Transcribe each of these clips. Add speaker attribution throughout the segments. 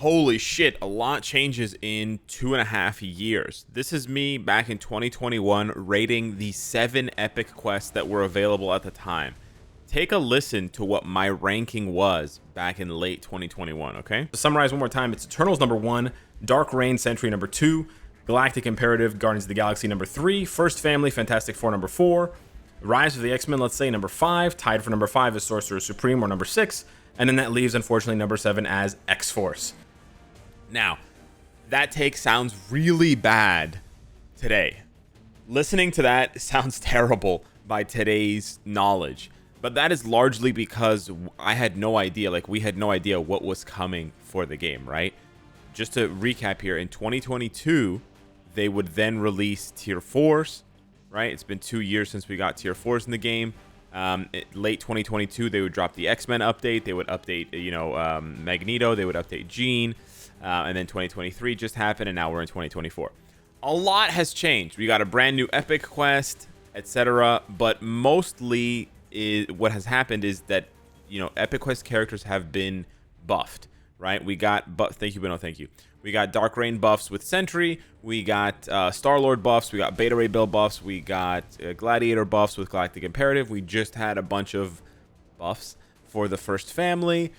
Speaker 1: Holy shit, a lot changes in 2.5 years. This is me back in 2021 rating the 7 epic quests that were available at the time. Take a listen to what my ranking was back in late 2021, okay?
Speaker 2: To summarize one more time, it's Eternals number 1, Dark Reign Sentry number 2, Galactic Imperative Guardians of the Galaxy number 3, First Family Fantastic Four number 4, Rise of the X-Men, let's say, number 5, tied for number 5 is Sorcerer Supreme or number 6, and then that leaves, unfortunately, number 7 as X-Force.
Speaker 1: Now, that take sounds really bad today. Listening to that sounds terrible by today's knowledge. But that is largely because I had no idea, we had no idea what was coming for the game, right? Just to recap here, in 2022, they would then release Tier 4s, right? It's been 2 years since we got Tier 4s in the game. Late 2022, they would drop the X-Men update. They would update, Magneto. They would update Jean. And then 2023 just happened, and now we're in 2024. A lot has changed. We got a brand new epic quest, etc. But mostly, what has happened is that, epic quest characters have been buffed, right? We got, thank you, Beno, thank you. We got Dark Reign buffs with Sentry. We got Star-Lord buffs. We got Beta Ray Bill buffs. We got Gladiator buffs with Galactic Imperative. We just had a bunch of buffs for the First Family.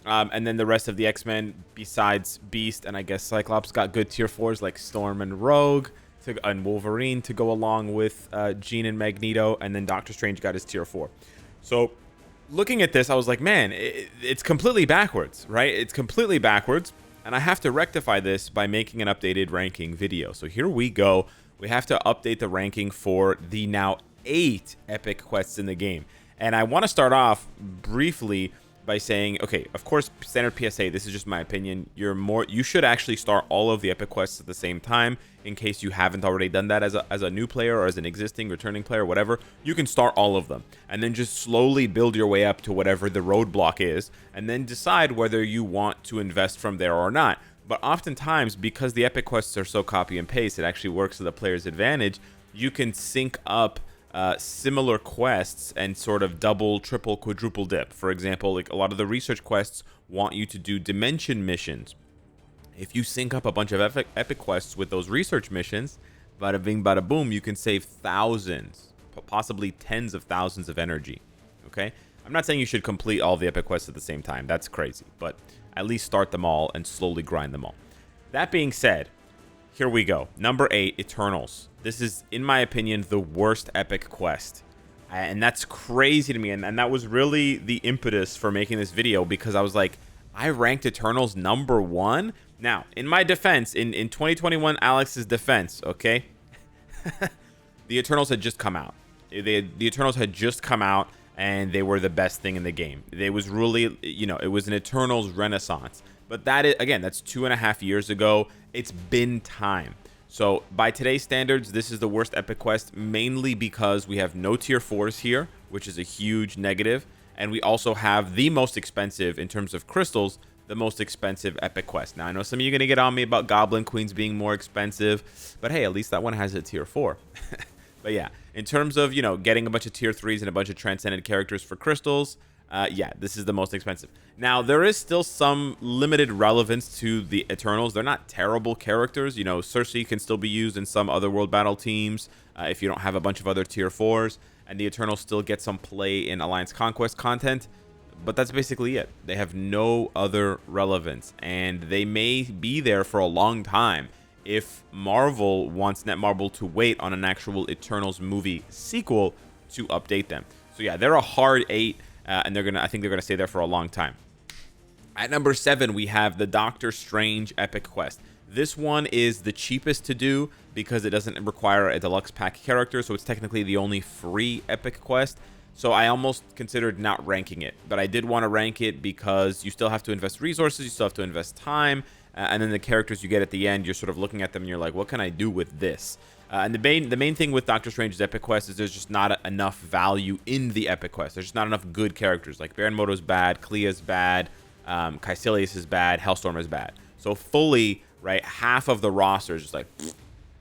Speaker 1: And then the rest of the X-Men, besides Beast and I guess Cyclops, got good Tier 4s like Storm and Rogue and Wolverine to go along with Jean and Magneto. And then Doctor Strange got his Tier 4. So looking at this, I was like, man, it's completely backwards, right? It's completely backwards. And I have to rectify this by making an updated ranking video. So here we go. We have to update the ranking for the now 8 epic quests in the game. And I want to start off briefly by saying, okay, of course, standard PSA, this is just my opinion. You should actually start all of the epic quests at the same time in case you haven't already done that as a new player or as an existing returning player, whatever. You can start all of them and then just slowly build your way up to whatever the roadblock is and then decide whether you want to invest from there or not. But oftentimes, because the epic quests are so copy and paste, it actually works to the player's advantage. You can sync up similar quests and sort of double, triple, quadruple dip. For example, a lot of the research quests want you to do dimension missions. If you sync up a bunch of epic quests with those research missions, bada bing, bada boom, you can save thousands, possibly tens of thousands of energy. Okay? I'm not saying you should complete all the epic quests at the same time. That's crazy. But at least start them all and slowly grind them all. That being said, here we go. Number 8, Eternals. This is, in my opinion, the worst epic quest. And that's crazy to me. And that was really the impetus for making this video, because I was like, I ranked Eternals number 1. Now, in my defense, in 2021, Alex's defense, okay? The Eternals had just come out. The Eternals had just come out, and they were the best thing in the game. It was really, it was an Eternals renaissance. But that is, again, that's 2.5 years ago. It's been time. So by today's standards, this is the worst epic quest, mainly because we have no Tier 4s here, which is a huge negative. And we also have the most expensive, in terms of crystals, the most expensive epic quest. Now, I know some of you are going to get on me about Goblin Queens being more expensive, but hey, at least that one has a Tier 4. But yeah, in terms of, getting a bunch of Tier 3s and a bunch of transcended characters for crystals, yeah, this is the most expensive. Now, there is still some limited relevance to the Eternals. They're not terrible characters. Cersei can still be used in some other world battle teams if you don't have a bunch of other Tier 4s. And the Eternals still get some play in Alliance Conquest content. But that's basically it. They have no other relevance. And they may be there for a long time if Marvel wants Netmarble to wait on an actual Eternals movie sequel to update them. So yeah, they're a hard 8. And I think they're gonna stay there for a long time. At number 7, we have the Doctor Strange epic quest. This one is the cheapest to do because it doesn't require a deluxe pack character, so it's technically the only free epic quest. So I almost considered not ranking it, but I did want to rank it because you still have to invest resources, you still have to invest time, and then the characters you get at the end, you're sort of looking at them and you're like, what can I do with this? And the main thing with Doctor Strange's epic quest is there's just not enough value in the epic quest. There's just not enough good characters. Like Baron Mordo's bad, Clea's bad, Caecilius is bad, Hellstorm is bad. So fully, right, half of the roster is just like,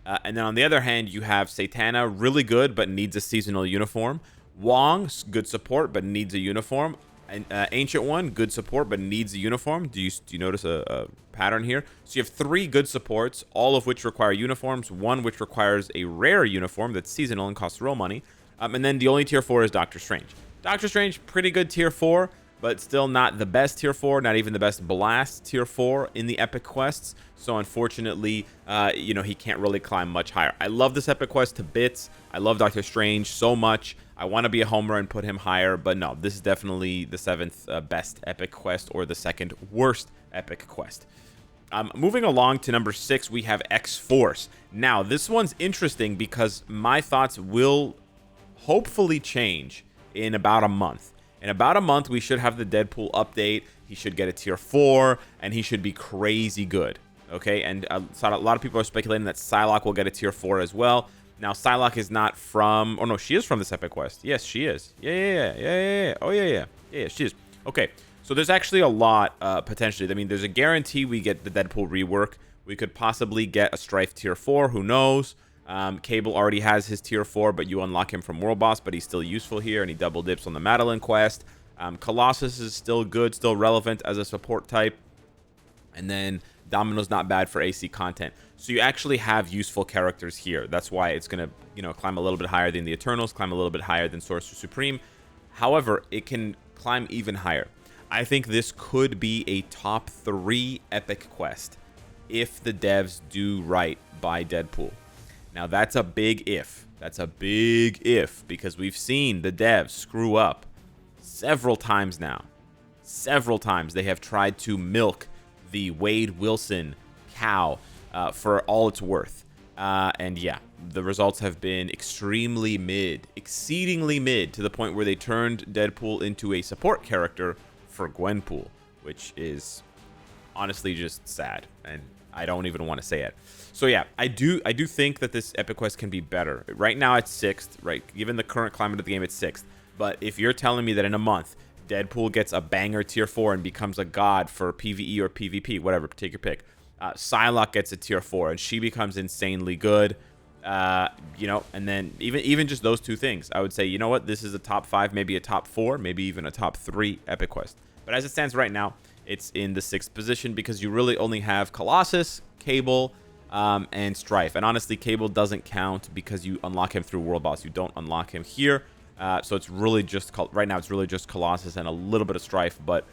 Speaker 1: and then on the other hand, you have Satana, really good, but needs a seasonal uniform. Wong, good support, but needs a uniform. An Ancient One, good support, but needs a uniform. Do you notice a pattern here? So you have 3 good supports, all of which require uniforms. 1 which requires a rare uniform that's seasonal and costs real money. And then the only tier 4 is Doctor Strange. Doctor Strange, pretty good tier 4, but still not the best tier 4, not even the best blast tier 4 in the epic quests. So unfortunately, he can't really climb much higher. I love this epic quest to bits. I love Doctor Strange so much. I want to be a homer and put him higher, but no, this is definitely the 7th best epic quest, or the 2nd worst epic quest. Moving along to number 6, we have XForce. Now, this one's interesting because my thoughts will hopefully change in about a month. In about a month, we should have the Deadpool update. He should get a tier 4, and he should be crazy good. Okay, and a lot of people are speculating that Psylocke will get a tier 4 as well. Now, Psylocke is not from... Oh, no, she is from this epic quest. Yes, she is. Yeah. Oh, yeah, she is. Okay, so there's actually a lot, potentially. I mean, there's a guarantee we get the Deadpool rework. We could possibly get a Strife tier 4. Who knows? Cable already has his tier 4, but you unlock him from World Boss, but he's still useful here, and he double dips on the Madeline quest. Colossus is still good, still relevant as a support type. And then Domino's not bad for AC content. So you actually have useful characters here. That's why it's going to, climb a little bit higher than the Eternals, climb a little bit higher than Sorcerer Supreme. However, it can climb even higher. I think this could be a top 3 epic quest if the devs do right by Deadpool. Now, that's a big if. That's a big if, because we've seen the devs screw up several times now. Several times they have tried to milk the Wade Wilson cow for all it's worth. And yeah, the results have been extremely mid, exceedingly mid, to the point where they turned Deadpool into a support character for Gwenpool, which is honestly just sad, and I don't even want to say it. So yeah, I do think that this epic quest can be better. Right now it's 6th, right? Given the current climate of the game, it's 6th. But if you're telling me that in a month Deadpool gets a banger tier 4 and becomes a god for PvE or PvP, whatever, take your pick. Psylocke gets a tier 4 and she becomes insanely good. And then even just those 2 things, I would say, you know what, this is a top 5, maybe a top 4, maybe even a top 3 epic quest. But as it stands right now, it's in the 6th position because you really only have Colossus, Cable, and Strife. And honestly, Cable doesn't count because you unlock him through World Boss. You don't unlock him here. So it's really just, right now, it's really just Colossus and a little bit of Strife. But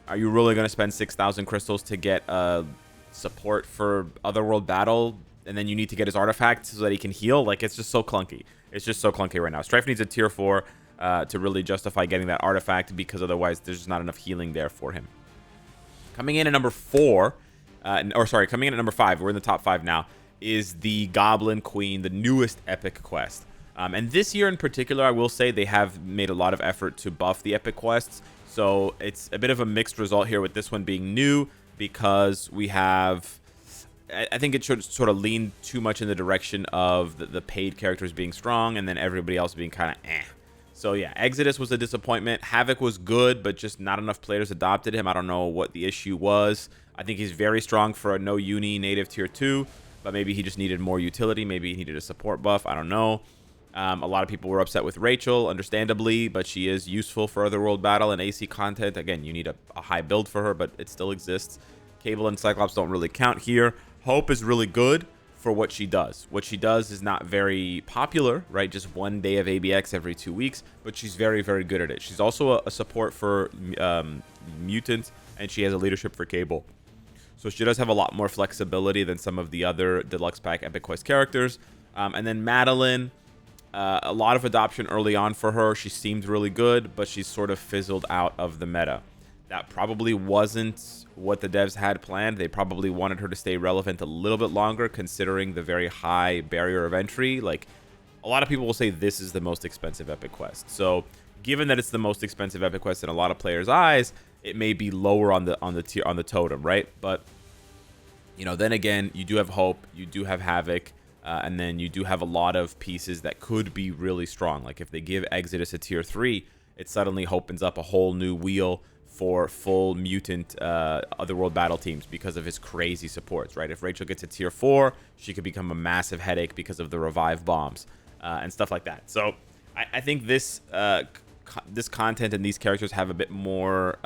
Speaker 1: are you really going to spend 6,000 crystals to get support for Otherworld Battle? And then you need to get his artifact so that he can heal? Like, it's just so clunky. It's just so clunky right now. Strife needs a tier 4 to really justify getting that artifact, because otherwise there's just not enough healing there for him. Coming in at number 4, coming in at number 5, we're in the top 5 now, is the Goblin Queen, the newest epic quest. And this year in particular, I will say they have made a lot of effort to buff the epic quests. So it's a bit of a mixed result here with this one being new, because we have... I think it should sort of lean too much in the direction of the paid characters being strong and then everybody else being kind of eh. So yeah, Exodus was a disappointment. Havoc was good, but just not enough players adopted him. I don't know what the issue was. I think he's very strong for a no uni native tier 2, but maybe he just needed more utility. Maybe he needed a support buff. I don't know. A lot of people were upset with Rachel, understandably, but she is useful for Otherworld Battle and AC content. Again, you need a high build for her, but it still exists. Cable and Cyclops don't really count here. Hope is really good for what she does. What she does is not very popular, right? Just 1 day of ABX every 2 weeks, but she's very, very good at it. She's also a support for mutants, and she has a leadership for Cable. So she does have a lot more flexibility than some of the other Deluxe Pack Epic Quest characters. And then Madeline, a lot of adoption early on for her. She seemed really good, but she's sort of fizzled out of the meta. That probably wasn't what the devs had planned. They probably wanted her to stay relevant a little bit longer, considering the very high barrier of entry. Like, a lot of people will say this is the most expensive epic quest. So given that it's the most expensive epic quest in a lot of players' eyes, it may be lower on the totem, right? But then again, you do have Hope, you do have Havoc, and then you do have a lot of pieces that could be really strong. Like if they give Exodus a tier 3, it suddenly opens up a whole new wheel for full mutant Otherworld Battle teams because of his crazy supports, right? If Rachel gets a tier 4, she could become a massive headache because of the revive bombs and stuff like that. So I think this this content and these characters have a bit more,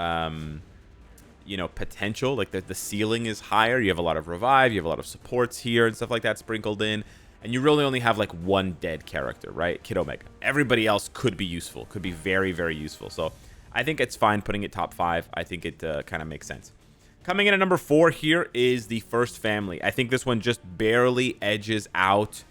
Speaker 1: potential. Like the ceiling is higher. You have a lot of revive. You have a lot of supports here and stuff like that sprinkled in. And you really only have like one dead character, right? Kid Omega. Everybody else could be useful. Could be very, very useful. So I think it's fine putting it top 5. I think it kind of makes sense. Coming in at number 4 here is the First Family. I think this one just barely edges out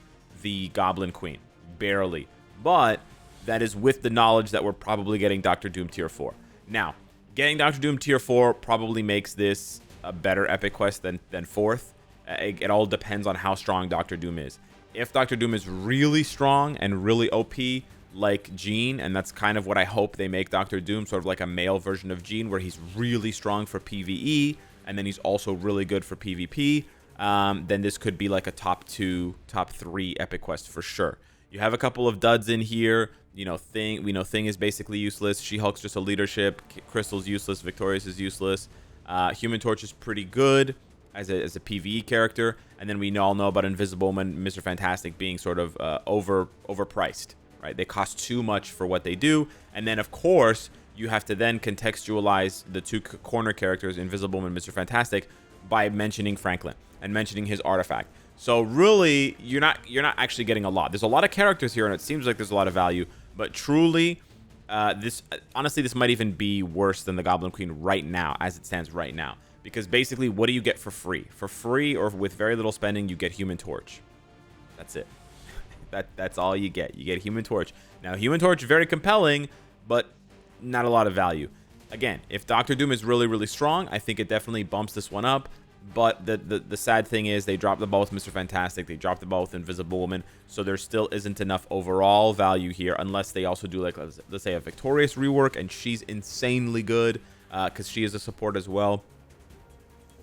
Speaker 1: the Goblin Queen. Barely. But that is with the knowledge that we're probably getting Doctor Doom tier 4. Now, getting Doctor Doom tier 4 probably makes this a better epic quest than 4th. It all depends on how strong Doctor Doom is. If Doctor Doom is really strong and really OP, like Jean, and that's kind of what I hope they make Doctor Doom, sort of like a male version of Jean, where he's really strong for PvE, and then he's also really good for PvP, then this could be like a top 2, top 3 epic quest for sure. You have a couple of duds in here. We know Thing is basically useless. She-Hulk's just a leadership. Crystal's useless. Victorious is useless. Human Torch is pretty good as a PvE character, and then we all know about Invisible Woman, Mr. Fantastic being sort of overpriced, right? They cost too much for what they do, and then of course you have to then contextualize the 2 corner characters, Invisible Woman and Mr. Fantastic, by mentioning Franklin and mentioning his artifact. So really, you're not actually getting a lot. There's a lot of characters here, and it seems like there's a lot of value, but truly, this might even be worse than the Goblin Queen right now, as it stands right now. Because basically, what do you get for free? For free or with very little spending, you get Human Torch. That's it. That's all you get. You get Human Torch. Now, Human Torch is very compelling, but not a lot of value. Again, if Doctor Doom is really, really strong, I think it definitely bumps this one up. But the sad thing is they dropped the ball with Mr. Fantastic. They dropped the ball with Invisible Woman. So there still isn't enough overall value here unless they also do, like, let's say, a Victorious rework, and she's insanely good because she is a support as well.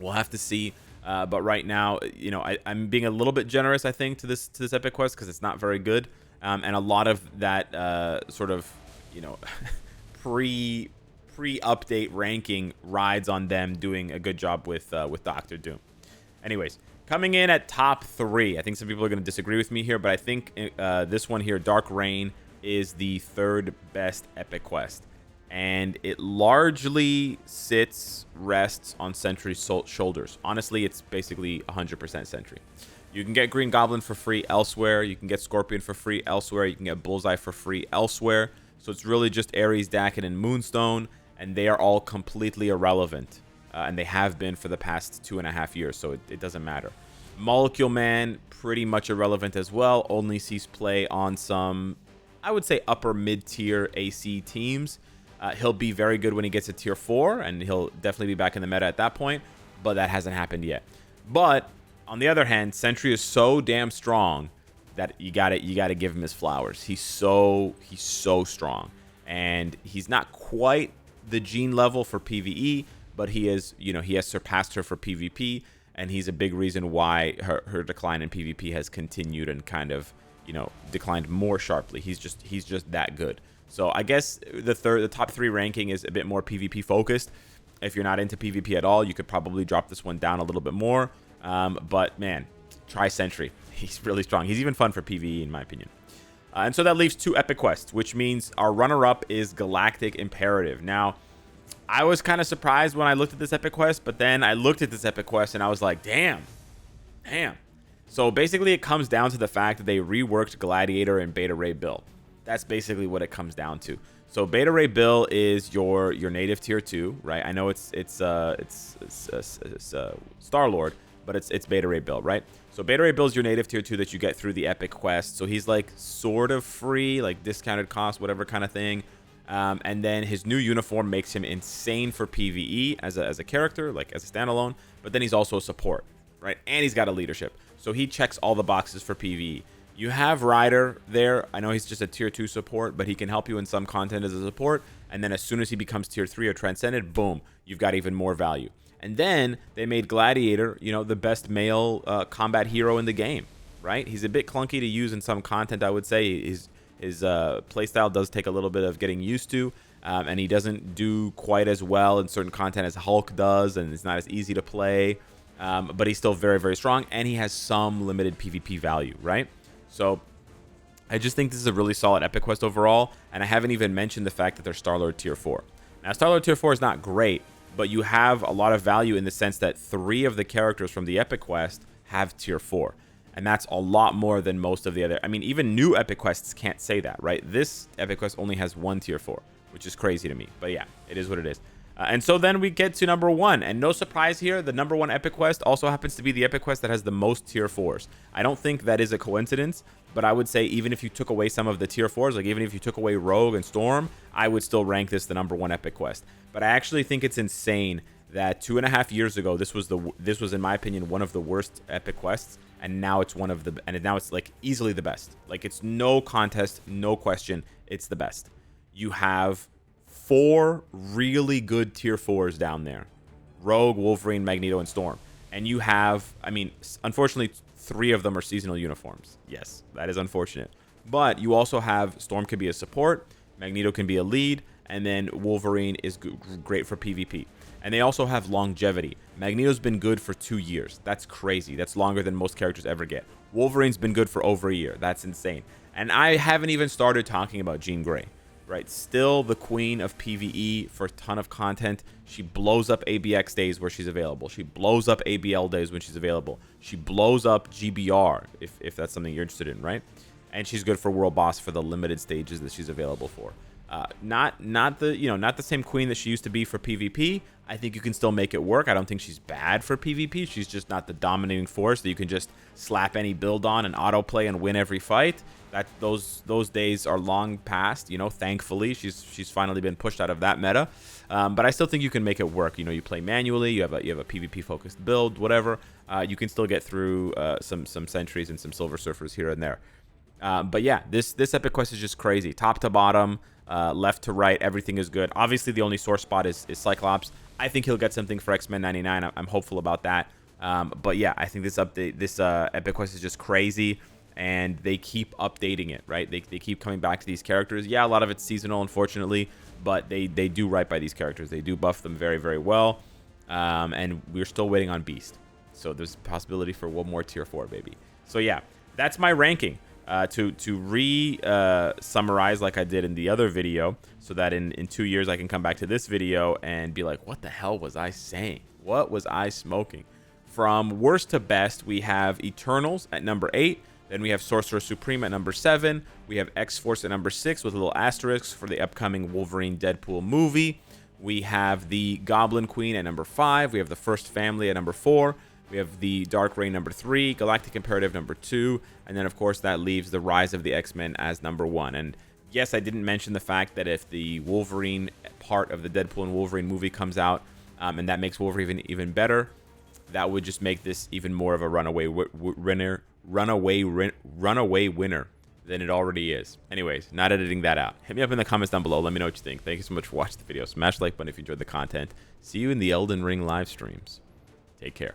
Speaker 1: We'll have to see, but right now, I'm being a little bit generous, I think, to this epic quest because it's not very good, and a lot of that sort of, pre-update ranking rides on them doing a good job with Doctor Doom. Anyways, coming in at top 3, I think some people are going to disagree with me here, but I think this one here, Dark Reign, is the 3rd best epic quest. And it largely rests on Sentry's shoulders. Honestly, it's basically 100% Sentry. You can get Green Goblin for free elsewhere. You can get Scorpion for free elsewhere. You can get Bullseye for free elsewhere. So it's really just Ares, Dakin, and Moonstone, and they are all completely irrelevant. And they have been for the past 2.5 years, so it doesn't matter. Molecule Man, pretty much irrelevant as well. Only sees play on some, I would say, upper mid-tier AC teams. He'll be very good when he gets to tier 4, and he'll definitely be back in the meta at that point, but that hasn't happened yet. But on the other hand, Sentry is so damn strong that you gotta give him his flowers. He's so strong, and he's not quite the Jean level for PvE, but he has surpassed her for PvP, and he's a big reason why her decline in PvP has continued and kind of declined more sharply. He's just that good. So I guess the top 3 ranking is a bit more PvP focused. If you're not into PvP at all, you could probably drop this one down a little bit more. But man, try Sentry. He's really strong. He's even fun for PvE in my opinion. And so that leaves 2 epic quests, which means our runner-up is Galactic Imperative. Now, I was kind of surprised when I looked at this epic quest, but then I looked at this epic quest and I was like, damn. So basically it comes down to the fact that they reworked Gladiator and Beta Ray Bill. That's basically what it comes down to. So Beta Ray Bill is your native tier 2, right? I know it's Star-Lord, but it's Beta Ray Bill, right? So Beta Ray Bill is your native tier 2 that you get through the epic quest. So he's like sort of free, like discounted cost, whatever kind of thing. And then his new uniform makes him insane for PvE as a character, like as a standalone. But then he's also a support, right? And he's got a leadership. So he checks all the boxes for PvE. You have Ryder there. I know he's just a tier 2 support, but he can help you in some content as a support. And then as soon as he becomes tier 3 or Transcended, boom, you've got even more value. And then they made Gladiator, the best male combat hero in the game, right? He's a bit clunky to use in some content, I would say. His playstyle does take a little bit of getting used to, and he doesn't do quite as well in certain content as Hulk does, and it's not as easy to play. But he's still very, very strong, and he has some limited PvP value, right? So I just think this is a really solid epic quest overall, and I haven't even mentioned the fact that they're Star-Lord tier 4. Now, Star-Lord tier 4 is not great, but you have a lot of value in the sense that 3 of the characters from the epic quest have tier 4. And that's a lot more than most of the other. I mean, even new epic quests can't say that, right? This epic quest only has 1 tier 4, which is crazy to me. But yeah, it is what it is. And so then we get to number 1. And no surprise here, the number 1 epic quest also happens to be the epic quest that has the most tier 4s. I don't think that is a coincidence, but I would say even if you took away some of the tier 4s, like even if you took away Rogue and Storm, I would still rank this the number 1 epic quest. But I actually think it's insane that 2.5 years ago, this was in my opinion one of the worst epic quests, and now it's now it's like easily the best. Like, it's no contest, no question, it's the best. You have 4 really good tier 4s down there: Rogue, Wolverine, Magneto, and Storm. And you have, I mean, unfortunately 3 of them are seasonal uniforms. Yes, that is unfortunate. But you also have Storm can be a support, Magneto can be a lead, and then Wolverine is great for PvP. And they also have longevity. Magneto's been good for 2 years. That's crazy. That's longer than most characters ever get. Wolverine's been good for over a year. That's insane. And I haven't even started talking about Jean Grey, right? Still the queen of PvE for a ton of content. She blows up ABX days where she's available. She blows up ABL days when she's available. She blows up GBR if that's something you're interested in, right? And she's good for World Boss for the limited stages that she's available for. Not the same queen that she used to be for PvP. I think you can still make it work. I don't think she's bad for PvP. She's just not the dominating force that you can just slap any build on and autoplay and win every fight. Those days are long past. Thankfully, she's finally been pushed out of that meta. But I still think you can make it work. You play manually. You have a PvP focused build, whatever. You can still get through some sentries and some Silver Surfers here and there. But yeah, this epic quest is just crazy. Top to bottom, left to right, everything is good. Obviously, the only sore spot is Cyclops. I think he'll get something for X-Men 99. I'm hopeful about that. But yeah, I think this epic quest is just crazy, and they keep updating it, right? They keep coming back to these characters. Yeah, a lot of it's seasonal, unfortunately, but they do right by these characters. They do buff them very, very well. And we're still waiting on Beast. So there's a possibility for one more tier 4, baby. So yeah, that's my ranking. To summarize like I did in the other video, so that in 2 years I can come back to this video and be like, what the hell was I saying? What was I smoking? From worst to best, we have Eternals at number 8. Then we have Sorcerer Supreme at number 7. We have X-Force at number 6 with a little asterisk for the upcoming Wolverine Deadpool movie. We have the Goblin Queen at number 5. We have the First Family at number 4. We have the Dark Reign number 3, Galactic Imperative number 2, and then of course that leaves the Rise of the X-Men as number 1. And yes, I didn't mention the fact that if the Wolverine part of the Deadpool and Wolverine movie comes out, and that makes Wolverine even better, that would just make this even more of a runaway winner than it already is. Anyways, not editing that out. Hit me up in the comments down below. Let me know what you think. Thank you so much for watching the video. Smash the like button if you enjoyed the content. See you in the Elden Ring live streams. Take care.